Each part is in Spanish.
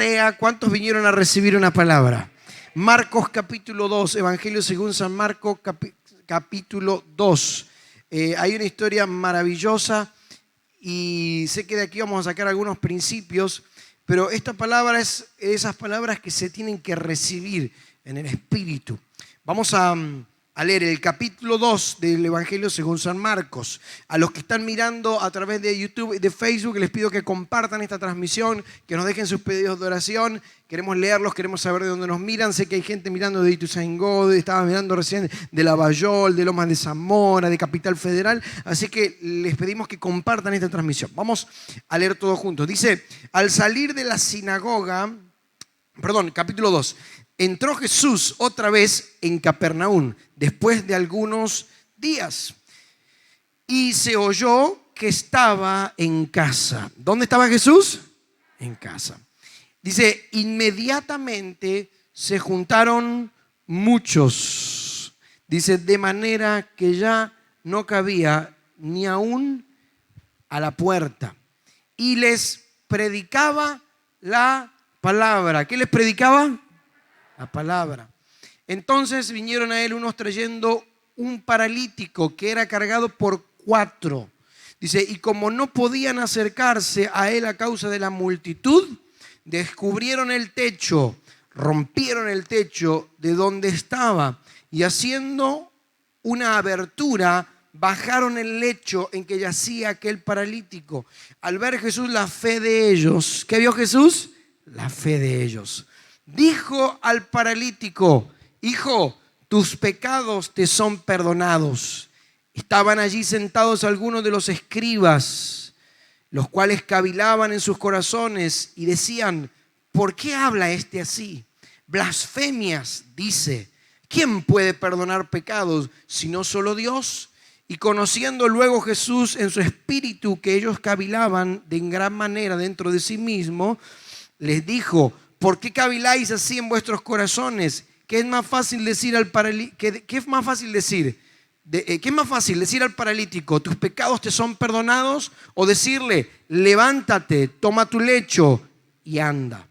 crea. ¿Cuántos vinieron a recibir una palabra? Marcos capítulo 2, Evangelio según San Marcos capítulo 2. Hay una historia maravillosa y sé que de aquí vamos a sacar algunos principios, pero esta palabra es esas palabras que se tienen que recibir en el Espíritu. Vamos a leer el capítulo 2 del Evangelio según San Marcos. A los que están mirando a través de YouTube y de Facebook, les pido que compartan esta transmisión, que nos dejen sus pedidos de oración. Queremos leerlos, queremos saber de dónde nos miran. Sé que hay gente mirando de Ituzaingó, estaba mirando recién de Lavallol, de Lomas de Zamora, de Capital Federal. Así que les pedimos que compartan esta transmisión. Vamos a leer todos juntos. Dice, al salir de la sinagoga, capítulo 2. Entró Jesús otra vez en Capernaum después de algunos días y se oyó que estaba en casa. ¿Dónde estaba Jesús? En casa. Dice, inmediatamente se juntaron muchos. Dice, de manera que ya no cabía ni aún a la puerta. Y les predicaba la palabra. ¿Qué les predicaba? La palabra. Entonces vinieron a él unos trayendo un paralítico que era cargado por 4. Dice, y como no podían acercarse a él a causa de la multitud, descubrieron el techo, rompieron el techo de donde estaba y haciendo una abertura, bajaron el lecho en que yacía aquel paralítico. Al ver Jesús la fe de ellos, ¿qué vio Jesús? La fe de ellos. Dijo al paralítico, hijo, tus pecados te son perdonados. Estaban allí sentados algunos de los escribas, los cuales cavilaban en sus corazones y decían, ¿por qué habla este así? Blasfemias, dice. ¿Quién puede perdonar pecados sino solo Dios? Y conociendo luego Jesús en su espíritu que ellos cavilaban de gran manera dentro de sí mismo, les dijo, ¿por qué caviláis así en vuestros corazones? ¿Qué es más fácil decir al paralítico? ¿Qué es más fácil decir? ¿Qué es más fácil decir al paralítico, tus pecados te son perdonados? O decirle, levántate, toma tu lecho y anda.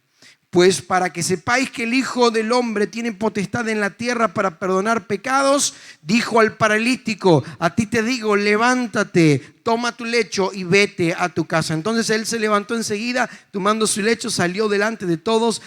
Pues para que sepáis que el Hijo del Hombre tiene potestad en la tierra para perdonar pecados, dijo al paralítico, a ti te digo, levántate, toma tu lecho y vete a tu casa. Entonces él se levantó enseguida, tomando su lecho, salió delante de todos,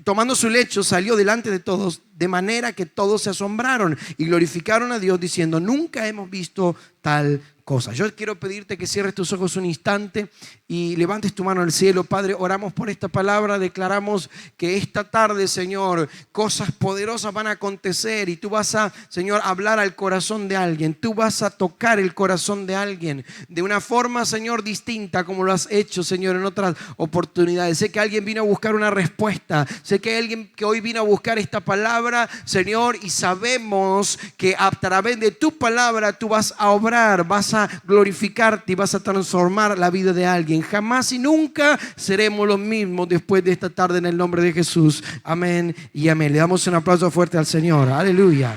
tomando su lecho, salió delante de todos, de manera que todos se asombraron y glorificaron a Dios, diciendo, nunca hemos visto tal cosa. Yo quiero pedirte que cierres tus ojos un instante y levantes tu mano al cielo. Padre, oramos por esta palabra, declaramos que esta tarde, Señor, cosas poderosas van a acontecer y tú vas a, Señor, hablar al corazón de alguien. Tú vas a tocar el corazón de alguien de una forma, Señor, distinta como lo has hecho, Señor, en otras oportunidades. Sé que alguien vino a buscar una respuesta. Sé que hay alguien que hoy vino a buscar esta palabra, Señor, y sabemos que a través de tu palabra tú vas a obrar, vas a glorificarte y vas a transformar la vida de alguien. Jamás y nunca seremos los mismos después de esta tarde en el nombre de Jesús. Amén y amén. Le damos un aplauso fuerte al Señor. Aleluya.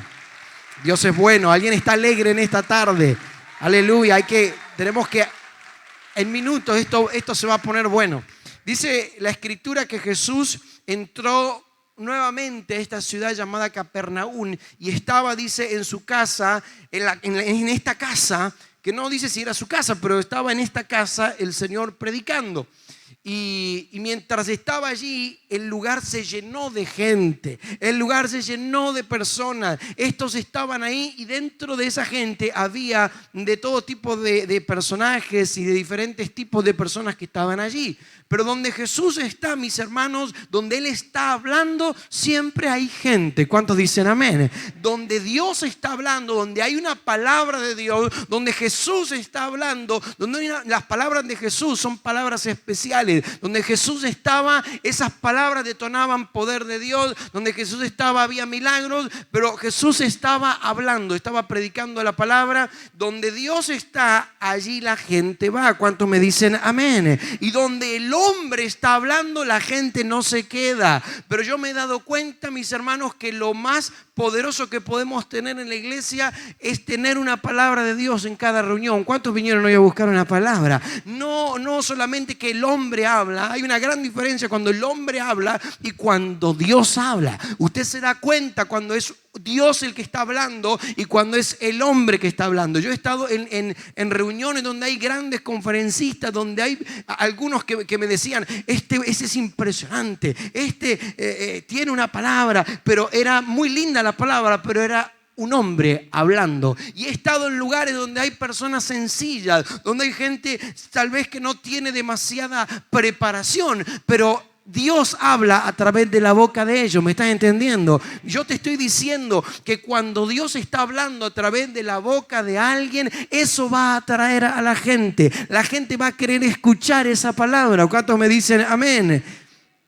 Dios es bueno. Alguien está alegre en esta tarde. Aleluya. Tenemos que, en minutos esto se va a poner bueno. Dice la Escritura que Jesús entró nuevamente a esta ciudad llamada Capernaum y estaba, dice, en su casa, en esta casa, que no dice si era su casa, pero estaba en esta casa el Señor predicando. Y mientras estaba allí, el lugar se llenó de gente, el lugar se llenó de personas. Estos estaban ahí y dentro de esa gente había de todo tipo de personajes y de diferentes tipos de personas que estaban allí. Pero donde Jesús está, mis hermanos, donde Él está hablando, siempre hay gente. ¿Cuántos dicen amén? Donde Dios está hablando, donde hay una palabra de Dios, donde Jesús está hablando, donde las palabras de Jesús son palabras especiales. Donde Jesús estaba, esas palabras detonaban poder de Dios. Donde Jesús estaba, había milagros, pero Jesús estaba hablando, estaba predicando la palabra. Donde Dios está, allí la gente va. ¿Cuántos me dicen amén? Y donde el hombre está hablando, la gente no se queda. Pero yo me he dado cuenta, mis hermanos, que lo más poderoso que podemos tener en la iglesia es tener una palabra de Dios en cada reunión. ¿Cuántos vinieron hoy a buscar una palabra? No solamente que el hombre hombre habla, hay una gran diferencia cuando el hombre habla y cuando Dios habla. Usted se da cuenta cuando es Dios el que está hablando y cuando es el hombre que está hablando. Yo he estado en reuniones donde hay grandes conferencistas, donde hay algunos que me decían, ese es impresionante, tiene una palabra, pero era muy linda la palabra, pero era un hombre hablando. Y he estado en lugares donde hay personas sencillas, donde hay gente tal vez que no tiene demasiada preparación, pero Dios habla a través de la boca de ellos. ¿Me estás entendiendo? Yo te estoy diciendo que cuando Dios está hablando a través de la boca de alguien, eso va a atraer a la gente. La gente va a querer escuchar esa palabra. ¿Cuántos me dicen amén?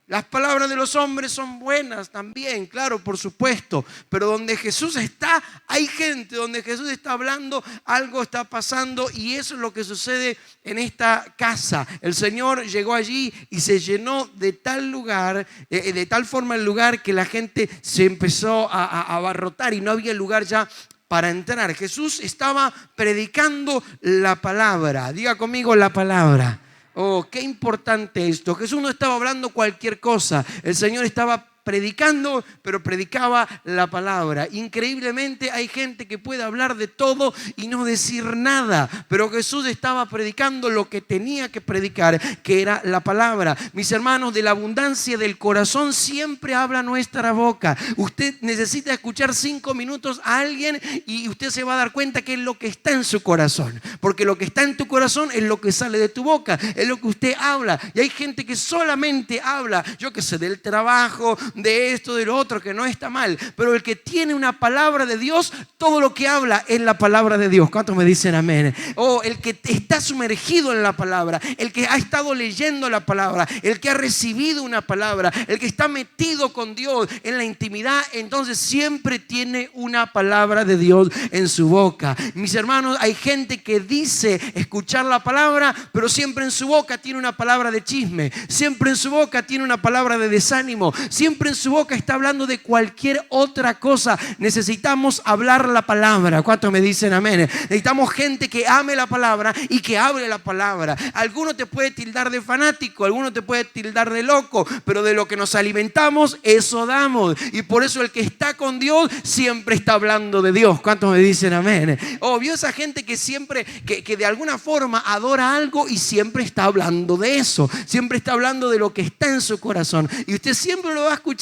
Las palabras de los hombres son buenas también, claro, por supuesto. Pero donde Jesús está, hay gente. Donde Jesús está hablando, algo está pasando. Y eso es lo que sucede en esta casa. El Señor llegó allí y se llenó de tal lugar, de tal forma el lugar, que la gente se empezó a abarrotar y no había lugar ya para entrar. Jesús estaba predicando la palabra. Diga conmigo la palabra. Oh, qué importante esto. Jesús no estaba hablando cualquier cosa. El Señor estaba predicando, pero predicaba la palabra. Increíblemente hay gente que puede hablar de todo y no decir nada, pero Jesús estaba predicando lo que tenía que predicar, que era la palabra. Mis hermanos, de la abundancia del corazón siempre habla nuestra boca. Usted necesita escuchar 5 minutos a alguien y usted se va a dar cuenta que es lo que está en su corazón, porque lo que está en tu corazón es lo que sale de tu boca, es lo que usted habla. Y hay gente que solamente habla, yo qué sé, del trabajo, de esto, de lo otro, que no está mal, pero el que tiene una palabra de Dios, todo lo que habla es la palabra de Dios. ¿Cuántos me dicen amén? El que está sumergido en la palabra, el que ha estado leyendo la palabra, el que ha recibido una palabra, el que está metido con Dios en la intimidad, entonces siempre tiene una palabra de Dios en su boca. Mis hermanos, hay gente que dice escuchar la palabra, pero siempre en su boca tiene una palabra de chisme, siempre en su boca tiene una palabra de desánimo, siempre en su boca está hablando de cualquier otra cosa. Necesitamos hablar la palabra. ¿Cuántos me dicen amén? Necesitamos gente que ame la palabra y que hable la palabra. Alguno te puede tildar de fanático, alguno te puede tildar de loco, pero de lo que nos alimentamos, eso damos. Y por eso el que está con Dios siempre está hablando de Dios. ¿Cuántos me dicen amén? Vio esa gente que siempre, que de alguna forma adora algo y siempre está hablando de eso, siempre está hablando de lo que está en su corazón. Y usted siempre lo va a escuchar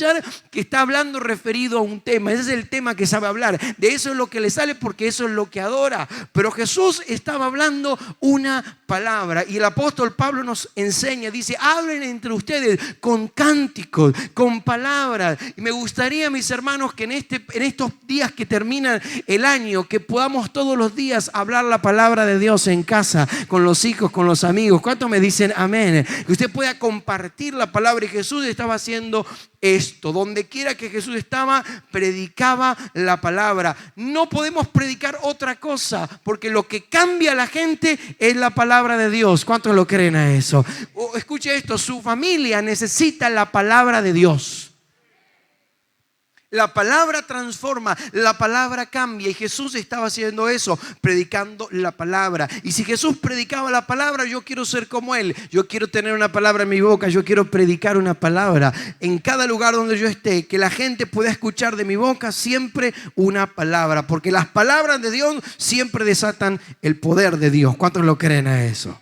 que está hablando referido a un tema. Ese es el tema que sabe hablar. De eso es lo que le sale, porque eso es lo que adora. Pero Jesús estaba hablando una palabra. Y el apóstol Pablo nos enseña, dice, hablen entre ustedes con cánticos, con palabras. Y me gustaría, mis hermanos, que en estos días que terminan el año, que podamos todos los días hablar la palabra de Dios en casa, con los hijos, con los amigos. ¿Cuántos me dicen amén? Que usted pueda compartir la palabra. Y Jesús estaba haciendo esto. Donde quiera que Jesús estaba, predicaba la palabra. No podemos predicar otra cosa, porque lo que cambia a la gente es la palabra de Dios. ¿Cuántos lo creen a eso? Escuche esto, su familia necesita la palabra de Dios. La palabra transforma, la palabra cambia, y Jesús estaba haciendo eso, predicando la palabra. Y si Jesús predicaba la palabra, yo quiero ser como Él. Yo quiero tener una palabra en mi boca, yo quiero predicar una palabra en cada lugar donde yo esté, que la gente pueda escuchar de mi boca siempre una palabra, porque las palabras de Dios siempre desatan el poder de Dios. ¿Cuántos lo creen a eso?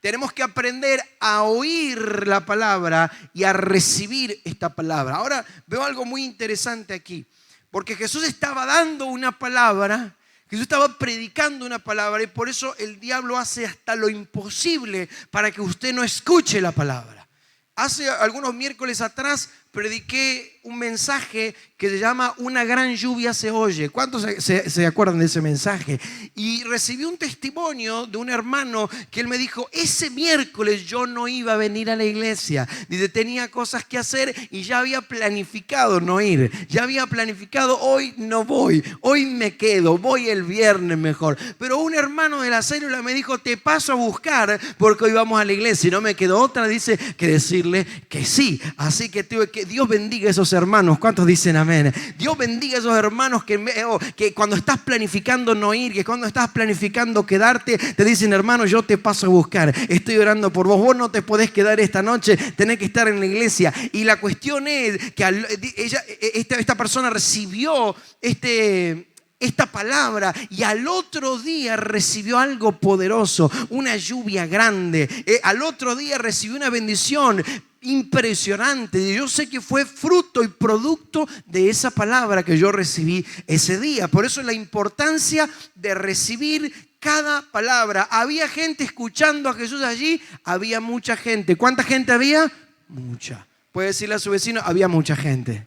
Tenemos que aprender a oír la palabra y a recibir esta palabra. Ahora veo algo muy interesante aquí, porque Jesús estaba dando una palabra, Jesús estaba predicando una palabra, y por eso el diablo hace hasta lo imposible para que usted no escuche la palabra. Hace algunos miércoles atrás prediqué un mensaje que se llama Una gran lluvia se oye. ¿Cuántos se acuerdan de ese mensaje? Y recibí un testimonio de un hermano que él me dijo, ese miércoles yo no iba a venir a la iglesia. Dice, tenía cosas que hacer y ya había planificado no ir. Ya había planificado, hoy no voy, hoy me quedo, voy el viernes mejor. Pero un hermano de la célula me dijo, te paso a buscar porque hoy vamos a la iglesia. Y no me quedó otra, dice, que decirle que sí. Así que Dios bendiga a esos hermanos. ¿Cuántos dicen amén? Dios bendiga a esos hermanos que cuando estás planificando no ir, que cuando estás planificando quedarte, te dicen, hermano, yo te paso a buscar. Estoy orando por vos. Vos no te podés quedar esta noche, tenés que estar en la iglesia. Y la cuestión es que esta persona recibió esta palabra y al otro día recibió algo poderoso, una lluvia grande. Al otro día recibió una bendición impresionante. Yo sé que fue fruto y producto de esa palabra que yo recibí ese día. Por eso la importancia de recibir cada palabra. Había gente escuchando a Jesús allí, había mucha gente. ¿Cuánta gente había? Mucha. Puede decirle a su vecino, había mucha gente.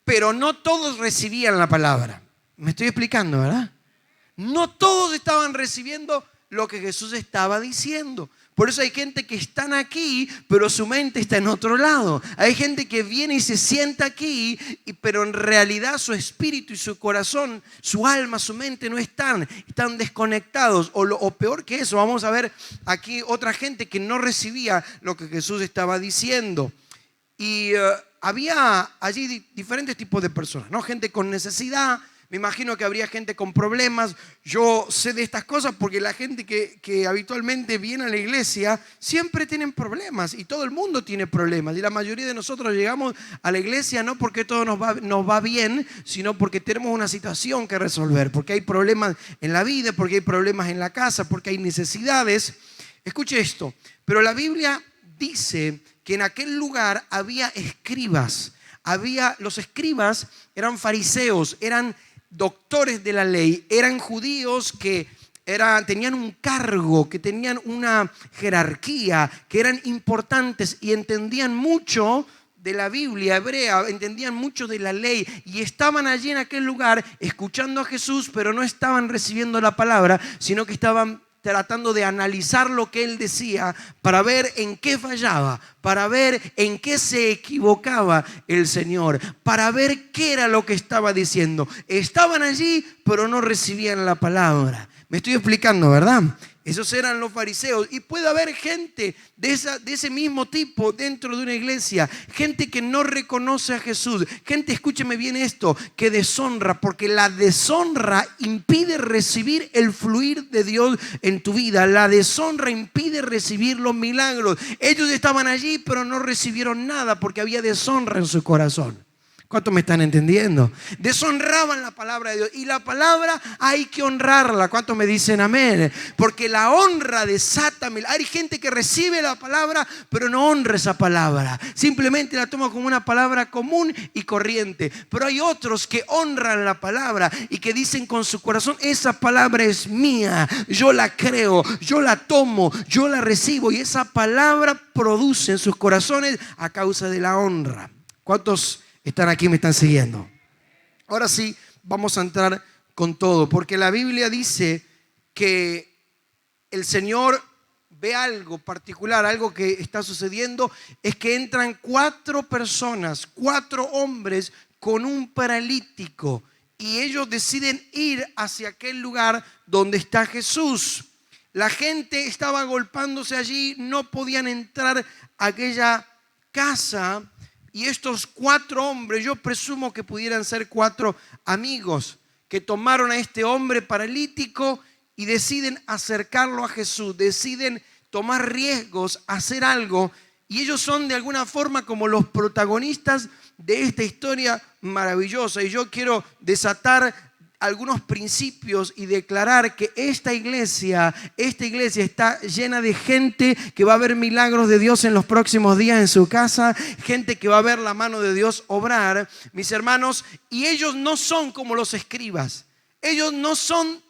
Pero no todos recibían la palabra. Me estoy explicando, ¿verdad? No todos estaban recibiendo lo que Jesús estaba diciendo. Por eso hay gente que están aquí, pero su mente está en otro lado. Hay gente que viene y se sienta aquí, pero en realidad su espíritu y su corazón, su alma, su mente no están desconectados. O peor que eso, vamos a ver aquí otra gente que no recibía lo que Jesús estaba diciendo. Y había allí diferentes tipos de personas, ¿no? Gente con necesidad. Me imagino que habría gente con problemas. Yo sé de estas cosas porque la gente que habitualmente viene a la iglesia siempre tienen problemas y todo el mundo tiene problemas. Y la mayoría de nosotros llegamos a la iglesia no porque todo nos va bien, sino porque tenemos una situación que resolver, porque hay problemas en la vida, porque hay problemas en la casa, porque hay necesidades. Escuche esto, pero la Biblia dice que en aquel lugar había escribas. Los escribas eran fariseos, eran doctores de la ley, eran judíos que tenían un cargo, que tenían una jerarquía, que eran importantes y entendían mucho de la Biblia hebrea, entendían mucho de la ley y estaban allí en aquel lugar escuchando a Jesús, pero no estaban recibiendo la palabra, sino que estaban tratando de analizar lo que él decía para ver en qué fallaba, para ver en qué se equivocaba el Señor, para ver qué era lo que estaba diciendo. Estaban allí, pero no recibían la palabra. Me estoy explicando, ¿verdad? Esos eran los fariseos. Y puede haber gente de ese mismo tipo dentro de una iglesia. Gente que no reconoce a Jesús. Gente, escúcheme bien esto, que deshonra. Porque la deshonra impide recibir el fluir de Dios en tu vida. La deshonra impide recibir los milagros. Ellos estaban allí, pero no recibieron nada porque había deshonra en su corazón. ¿Cuántos me están entendiendo? Deshonraban la palabra de Dios. Y la palabra hay que honrarla. ¿Cuántos me dicen amén? Porque la honra desata. Hay gente que recibe la palabra, pero no honra esa palabra. Simplemente la toma como una palabra común y corriente. Pero hay otros que honran la palabra y que dicen con su corazón, esa palabra es mía. Yo la creo, yo la tomo, yo la recibo. Y esa palabra produce en sus corazones a causa de la honra. ¿Cuántos están aquí, me están siguiendo? Ahora sí, vamos a entrar con todo, porque la Biblia dice que el Señor ve algo particular, algo que está sucediendo, es que entran 4 personas, 4 hombres con un paralítico, y ellos deciden ir hacia aquel lugar donde está Jesús. La gente estaba agolpándose allí, no podían entrar a aquella casa. Y estos 4 hombres, yo presumo que pudieran ser 4 amigos que tomaron a este hombre paralítico y deciden acercarlo a Jesús, deciden tomar riesgos, hacer algo. Y ellos son de alguna forma como los protagonistas de esta historia maravillosa. Y yo quiero desatar algunos principios y declarar que esta iglesia está llena de gente que va a ver milagros de Dios en los próximos días en su casa, gente que va a ver la mano de Dios obrar, mis hermanos, y ellos no son como los escribas, ellos no son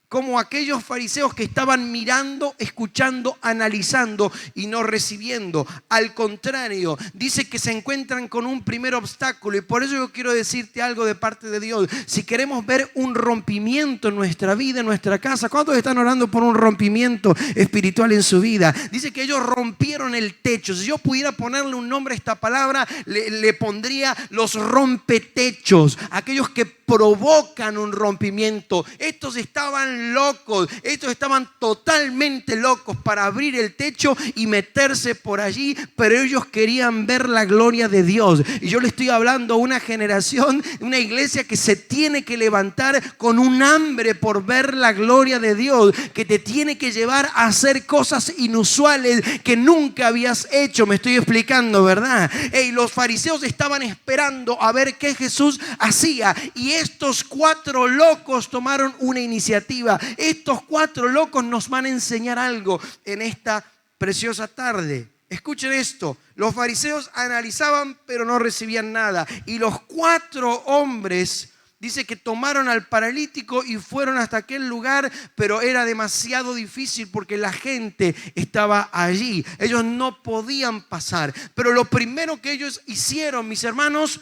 como aquellos fariseos que estaban mirando, escuchando, analizando y no recibiendo. Al contrario, dice que se encuentran con un primer obstáculo. Y por eso yo quiero decirte algo de parte de Dios. Si queremos ver un rompimiento en nuestra vida, en nuestra casa, ¿cuántos están orando por un rompimiento espiritual en su vida? Dice que ellos rompieron el techo. Si yo pudiera ponerle un nombre a esta palabra, le pondría los rompetechos. Aquellos que provocan un rompimiento. Estos estaban locos, estos estaban totalmente locos para abrir el techo y meterse por allí, pero ellos querían ver la gloria de Dios. Y yo le estoy hablando a una generación, una iglesia que se tiene que levantar con un hambre por ver la gloria de Dios, que te tiene que llevar a hacer cosas inusuales que nunca habías hecho. Me estoy explicando, ¿verdad? Los fariseos estaban esperando a ver qué Jesús hacía, y estos 4 locos tomaron una iniciativa. Estos 4 locos nos van a enseñar algo en esta preciosa tarde. Escuchen esto: los fariseos analizaban pero no recibían nada, y los 4 hombres dice que tomaron al paralítico y fueron hasta aquel lugar, pero era demasiado difícil porque la gente estaba allí. Ellos no podían pasar. Pero lo primero que ellos hicieron, mis hermanos,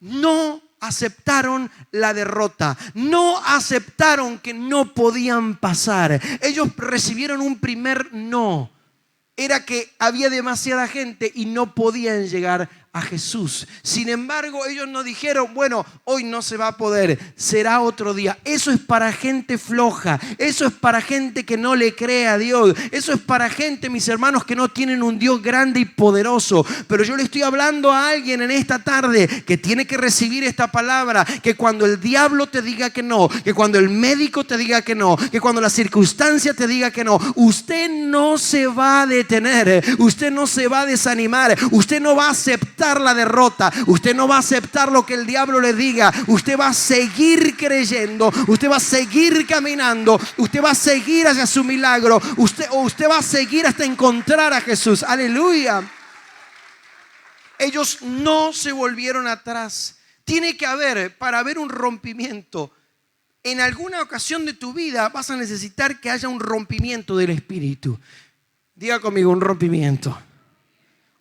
no aceptaron la derrota. No aceptaron que no podían pasar. Ellos recibieron un primer no. Era que había demasiada gente y no podían llegar a Jesús. Sin embargo, ellos no dijeron, bueno, hoy no se va a poder, será otro día. Eso es para gente floja. Eso es para gente que no le cree a Dios. Eso es para gente, mis hermanos, que no tienen un Dios grande y poderoso. Pero yo le estoy hablando a alguien en esta tarde que tiene que recibir esta palabra, que cuando el diablo te diga que no, que cuando el médico te diga que no, que cuando la circunstancia te diga que no, usted no se va a detener, usted no se va a desanimar, usted no va a aceptar la derrota, usted no va a aceptar lo que el diablo le diga. Usted va a seguir creyendo, usted va a seguir caminando, usted va a seguir hacia su milagro, usted va a seguir hasta encontrar a Jesús. Aleluya. Ellos no se volvieron atrás. Tiene que haber, para haber un rompimiento, en alguna ocasión de tu vida vas a necesitar que haya un rompimiento del espíritu. Diga conmigo, un rompimiento.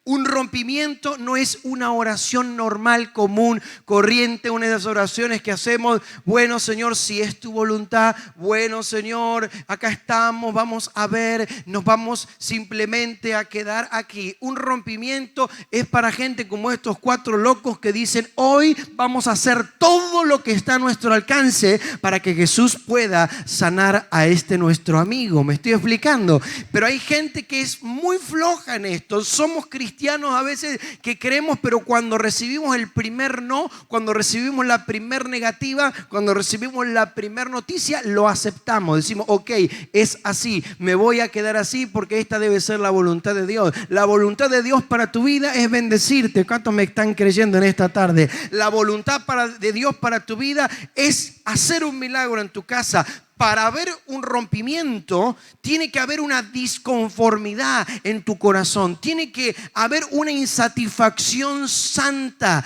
Un rompimiento no es una oración normal, común, corriente, una de las oraciones que hacemos. Bueno, Señor, si es tu voluntad. Bueno, Señor, acá estamos, vamos a ver, nos vamos simplemente a quedar aquí. Un rompimiento es para gente como estos 4 locos que dicen, hoy vamos a hacer todo lo que está a nuestro alcance para que Jesús pueda sanar a este nuestro amigo. ¿Me estoy explicando? Pero hay gente que es muy floja en esto. Somos cristianos a veces que creemos, pero cuando recibimos el primer no, cuando recibimos la primer negativa, cuando recibimos la primer noticia, lo aceptamos. Decimos, ok, es así, me voy a quedar así porque esta debe ser la voluntad de Dios. La voluntad de Dios para tu vida es bendecirte. ¿Cuántos me están creyendo en esta tarde? La voluntad de Dios para tu vida es hacer un milagro en tu casa. Para haber un rompimiento, tiene que haber una disconformidad en tu corazón. Tiene que haber una insatisfacción santa.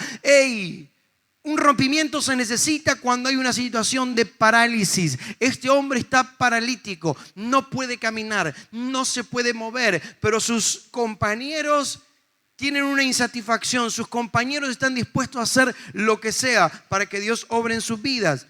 Un rompimiento se necesita cuando hay una situación de parálisis. Este hombre está paralítico, no puede caminar, no se puede mover, pero sus compañeros tienen una insatisfacción. Sus compañeros están dispuestos a hacer lo que sea para que Dios obre en sus vidas.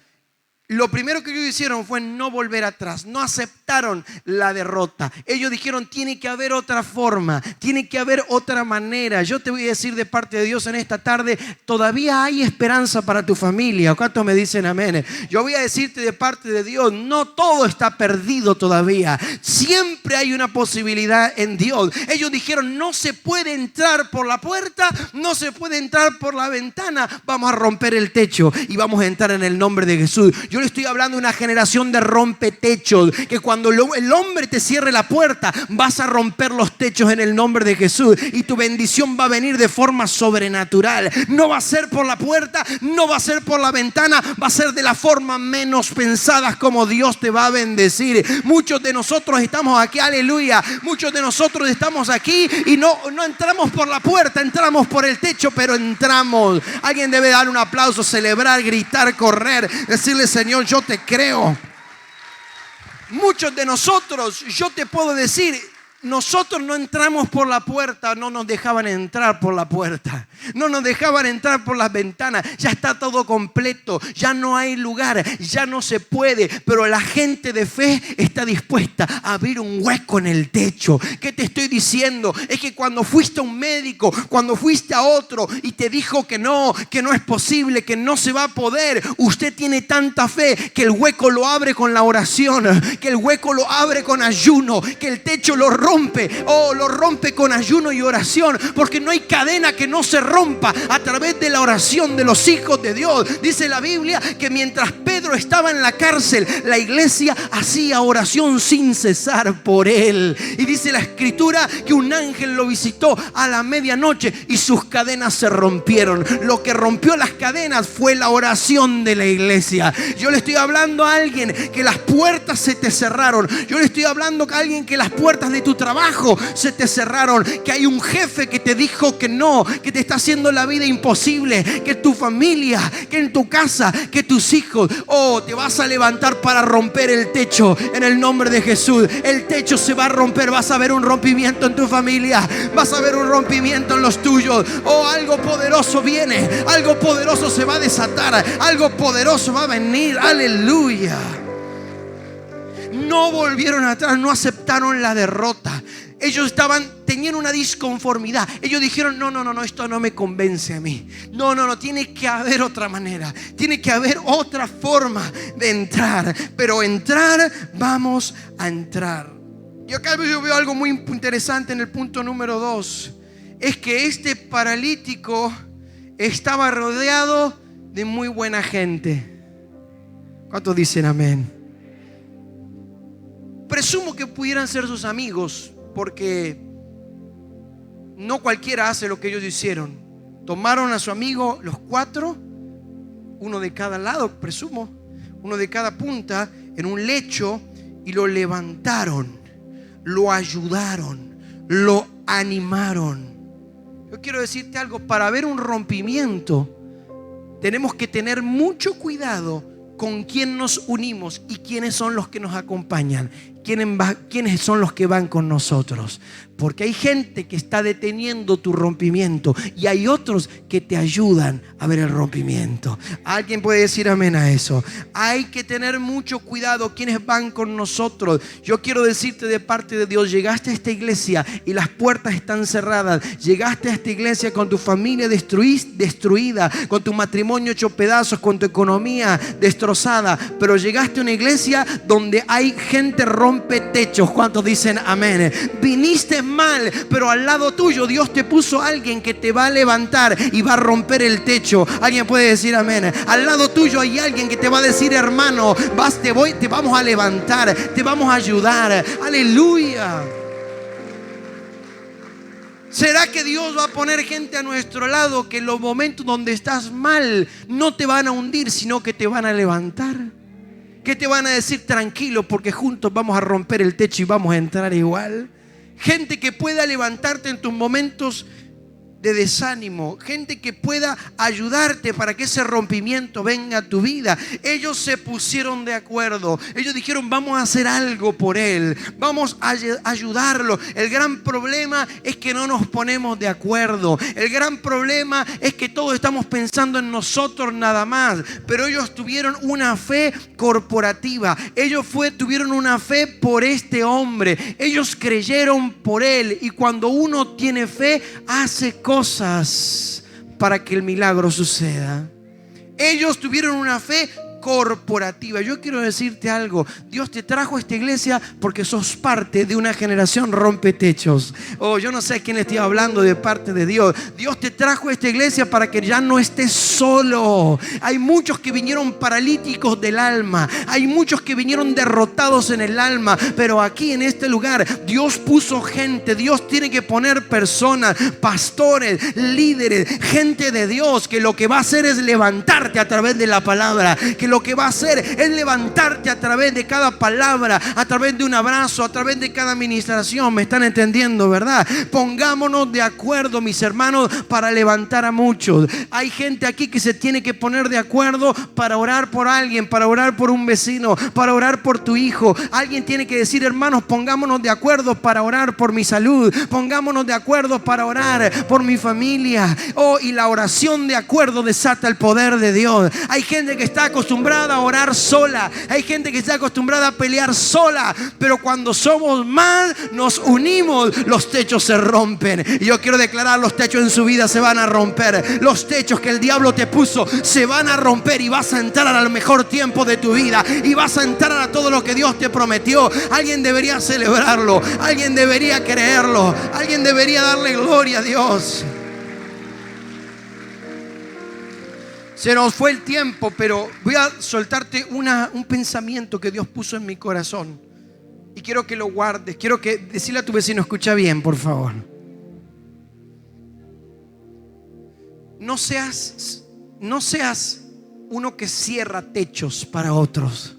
Lo primero que ellos hicieron fue no volver atrás, no aceptaron la derrota. Ellos dijeron, tiene que haber otra forma, tiene que haber otra manera. Yo te voy a decir de parte de Dios en esta tarde, todavía hay esperanza para tu familia. ¿Cuántos me dicen amén? Yo voy a decirte de parte de Dios, no todo está perdido todavía. Siempre hay una posibilidad en Dios. Ellos dijeron, no se puede entrar por la puerta, no se puede entrar por la ventana. Vamos a romper el techo y vamos a entrar en el nombre de Jesús. Yo le estoy hablando de una generación de rompetechos, que cuando el hombre te cierre la puerta, vas a romper los techos en el nombre de Jesús y tu bendición va a venir de forma sobrenatural. No va a ser por la puerta, no va a ser por la ventana, va a ser de la forma menos pensada como Dios te va a bendecir. Muchos de nosotros estamos aquí, aleluya, muchos de nosotros estamos aquí y no entramos por la puerta, entramos por el techo, pero entramos. Alguien debe dar un aplauso, celebrar, gritar, correr, decirle, Señor, yo te creo. Muchos de nosotros, yo te puedo decir, nosotros no entramos por la puerta, no nos dejaban entrar por la puerta, no nos dejaban entrar por las ventanas. Ya está todo completo, ya no hay lugar, ya no se puede. Pero la gente de fe está dispuesta a abrir un hueco en el techo. ¿Qué te estoy diciendo? Es que cuando fuiste a un médico, cuando fuiste a otro y te dijo que no es posible, que no se va a poder, usted tiene tanta fe que el hueco lo abre con la oración, que el hueco lo abre con ayuno, que el techo lo rompe. Lo rompe con ayuno y oración, porque no hay cadena que no se rompa a través de la oración de los hijos de Dios. Dice la Biblia que mientras Pedro estaba en la cárcel, la iglesia hacía oración sin cesar por él. Y dice la escritura que un ángel lo visitó a la medianoche y sus cadenas se rompieron. Lo que rompió las cadenas fue la oración de la iglesia. Yo le estoy hablando a alguien que las puertas se te cerraron. Yo le estoy hablando a alguien que las puertas de tu trabajo se te cerraron, que hay un jefe que te dijo que no, que te está haciendo la vida imposible, que tu familia, que en tu casa, que tus hijos. Te vas a levantar para romper el techo en el nombre de Jesús. El techo se va a romper, vas a ver un rompimiento en tu familia, vas a ver un rompimiento en los tuyos. Algo poderoso viene, algo poderoso se va a desatar, algo poderoso va a venir. Aleluya. No volvieron atrás, no aceptaron la derrota. Ellos tenían una disconformidad. Ellos dijeron, no, esto no me convence a mí. No, tiene que haber otra manera. Tiene que haber otra forma de entrar. Pero entrar, vamos a entrar. Y acá yo veo algo muy interesante en el punto número 2. Es que este paralítico estaba rodeado de muy buena gente. ¿Cuántos dicen amén? Presumo que pudieran ser sus amigos, porque no cualquiera hace lo que ellos hicieron. Tomaron a su amigo, los 4, uno de cada lado, presumo, uno de cada punta, en un lecho, y lo levantaron, lo ayudaron, lo animaron. Yo quiero decirte algo: para ver un rompimiento tenemos que tener mucho cuidado con quién nos unimos y quiénes son los que nos acompañan, quiénes son los que van con nosotros. Porque hay gente que está deteniendo tu rompimiento y hay otros que te ayudan a ver el rompimiento. ¿Alguien puede decir amén a eso? Hay que tener mucho cuidado quienes van con nosotros. Yo quiero decirte de parte de Dios: llegaste a esta iglesia y las puertas están cerradas. Llegaste a esta iglesia con tu familia destruida, con tu matrimonio hecho pedazos, con tu economía destrozada. Pero llegaste a una iglesia donde hay gente rompe techos. ¿Cuántos dicen amén? Viniste mal, pero al lado tuyo Dios te puso a alguien que te va a levantar y va a romper el techo. Alguien puede decir amén. Al lado tuyo hay alguien que te va a decir: hermano, te vamos a levantar, te vamos a ayudar. Aleluya. ¿Será que Dios va a poner gente a nuestro lado que en los momentos donde estás mal no te van a hundir, sino que te van a levantar? Que te van a decir: tranquilo, porque juntos vamos a romper el techo y vamos a entrar igual. Gente que pueda levantarte en tus momentos de desánimo, gente que pueda ayudarte para que ese rompimiento venga a tu vida. Ellos se pusieron de acuerdo. Ellos dijeron: vamos a hacer algo por él, vamos a ayudarlo. El gran problema es que no nos ponemos de acuerdo. El gran problema es que todos estamos pensando en nosotros nada más. Pero ellos tuvieron una fe corporativa. Ellos tuvieron una fe por este hombre. Ellos creyeron por él. Y cuando uno tiene fe, hace cosas para que el milagro suceda. Ellos tuvieron una fe corporativa. Yo quiero decirte algo: Dios te trajo a esta iglesia porque sos parte de una generación rompetechos. Yo no sé a quién le estoy hablando de parte de Dios. Dios te trajo a esta iglesia para que ya no estés solo. Hay muchos que vinieron paralíticos del alma, hay muchos que vinieron derrotados en el alma, pero aquí en este lugar Dios puso gente. Dios tiene que poner personas, pastores, líderes, gente de Dios, que lo que va a hacer es levantarte a través de la palabra, que lo que va a hacer es levantarte a través de cada palabra, a través de un abrazo, a través de cada administración. ¿Me están entendiendo, verdad? Pongámonos de acuerdo, mis hermanos, para levantar a muchos. Hay gente aquí que se tiene que poner de acuerdo para orar por alguien, para orar por un vecino, para orar por tu hijo. Alguien tiene que decir: hermanos, pongámonos de acuerdo para orar por mi salud, pongámonos de acuerdo para orar por mi familia. Y la oración de acuerdo desata el poder de Dios. Hay gente que está acostumbrada a orar sola, hay gente que está acostumbrada a pelear sola, pero cuando somos más, nos unimos, los techos se rompen. Y yo quiero declarar: los techos en su vida se van a romper. Los techos que el diablo te puso se van a romper, y vas a entrar al mejor tiempo de tu vida, y vas a entrar a todo lo que Dios te prometió. Alguien debería celebrarlo, alguien debería creerlo, alguien debería darle gloria a Dios. Se nos fue el tiempo, pero voy a soltarte un pensamiento que Dios puso en mi corazón, y quiero que lo guardes. Quiero que decirle a tu vecino: escucha bien, por favor. No seas uno que cierra techos para otros.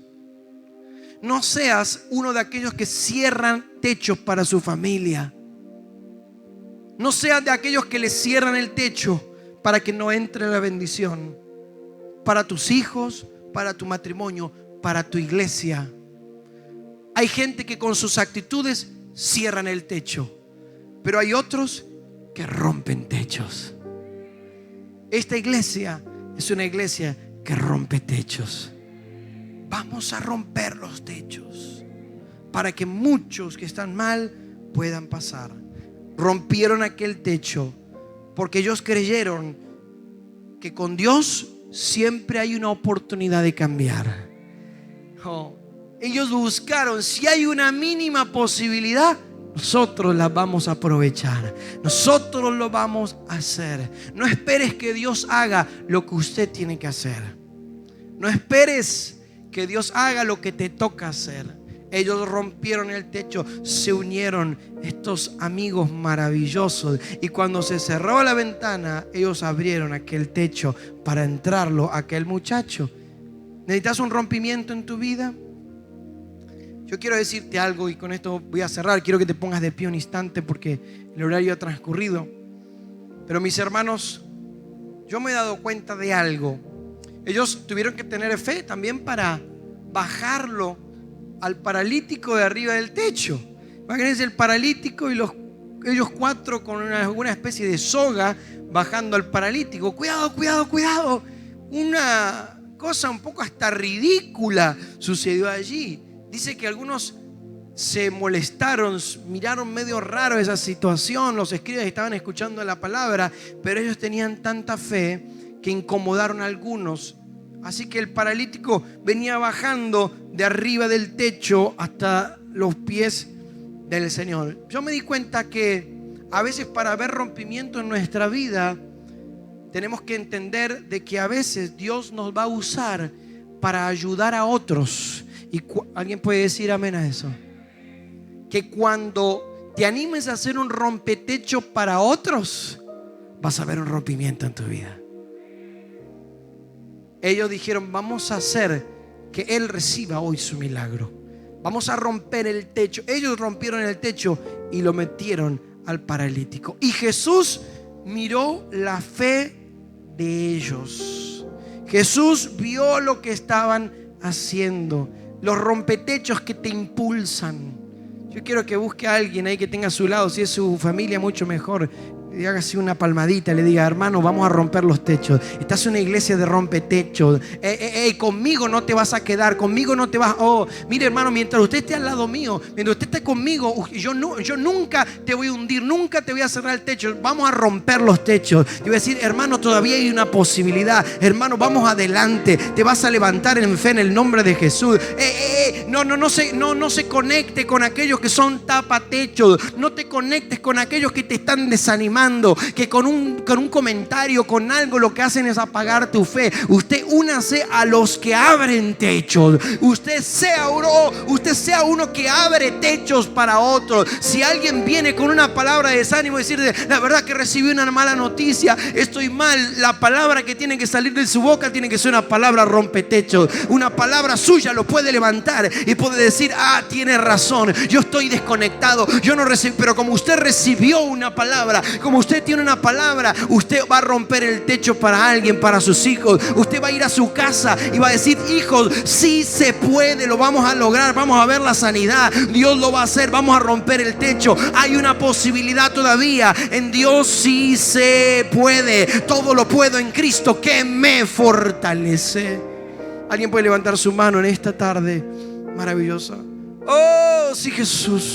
No seas uno de aquellos que cierran techos para su familia. No seas de aquellos que le cierran el techo para que no entre la bendición. Para tus hijos, para tu matrimonio, para tu iglesia. Hay gente que con sus actitudes cierran el techo, pero hay otros que rompen techos. Esta iglesia es una iglesia que rompe techos. Vamos a romper los techos para que muchos que están mal puedan pasar. Rompieron aquel techo porque ellos creyeron que con Dios siempre hay una oportunidad de cambiar. Ellos buscaron: si hay una mínima posibilidad, nosotros la vamos a aprovechar, nosotros lo vamos a hacer. No esperes que Dios haga lo que usted tiene que hacer. No esperes que Dios haga lo que te toca hacer. Ellos rompieron el techo, se unieron, estos amigos maravillosos, y cuando se cerró la ventana, ellos abrieron aquel techo para entrarlo a aquel muchacho. ¿Necesitas un rompimiento en tu vida? Yo quiero decirte algo, y con esto voy a cerrar. Quiero que te pongas de pie un instante porque el horario ha transcurrido. Pero mis hermanos, yo me he dado cuenta de algo. Ellos tuvieron que tener fe también para bajarlo al paralítico de arriba del techo. Imagínense el paralítico y ellos cuatro con alguna especie de soga bajando al paralítico. Cuidado, cuidado, cuidado. Una cosa un poco hasta ridícula sucedió allí. Dice que algunos se molestaron, miraron medio raro esa situación. Los escribas estaban escuchando la palabra, pero ellos tenían tanta fe que incomodaron a algunos. Así que el paralítico venía bajando de arriba del techo hasta los pies del Señor. Yo me di cuenta que a veces, para ver rompimiento en nuestra vida, tenemos que entender de que a veces Dios nos va a usar para ayudar a otros. Y alguien puede decir amén a eso. Que cuando te animes a hacer un rompetecho para otros, vas a ver un rompimiento en tu vida. Ellos dijeron: vamos a hacer que Él reciba hoy su milagro. Vamos a romper el techo. Ellos rompieron el techo y lo metieron al paralítico. Y Jesús miró la fe de ellos. Jesús vio lo que estaban haciendo. Los rompetechos que te impulsan. Yo quiero que busque a alguien ahí que tenga a su lado. Si es su familia, mucho mejor. Y hágase una palmadita, le diga: hermano, vamos a romper los techos. Estás en una iglesia de rompetechos. Conmigo no te vas a quedar, conmigo no te vas. Mire, hermano, mientras usted esté al lado mío, mientras usted esté conmigo, yo nunca te voy a hundir, nunca te voy a cerrar el techo. Vamos a romper los techos. Yo voy a decir: hermano, todavía hay una posibilidad. Hermano, vamos adelante. Te vas a levantar en fe en el nombre de Jesús. No se conecte con aquellos que son tapatechos. No te conectes con aquellos que te están desanimando. llamando, que con un comentario, con algo, lo que hacen es apagar tu fe. Usted únase a los que abren techos. Usted sea uno que abre techos para otros. Si alguien viene con una palabra de desánimo, decirle: la verdad que recibí una mala noticia, estoy mal, la palabra que tiene que salir de su boca tiene que ser una palabra rompetechos. Una palabra suya lo puede levantar y puede decir: ah, tiene razón, yo estoy desconectado, yo no recibí. Pero como usted recibió una palabra, como usted tiene una palabra, usted va a romper el techo para alguien, para sus hijos. Usted va a ir a su casa y va a decir: hijos, sí se puede, lo vamos a lograr, vamos a ver la sanidad, Dios lo va a hacer, vamos a romper el techo. Hay una posibilidad todavía, en Dios sí se puede. Todo lo puedo en Cristo que me fortalece. ¿Alguien puede levantar su mano en esta tarde maravillosa? Oh, sí, Jesús.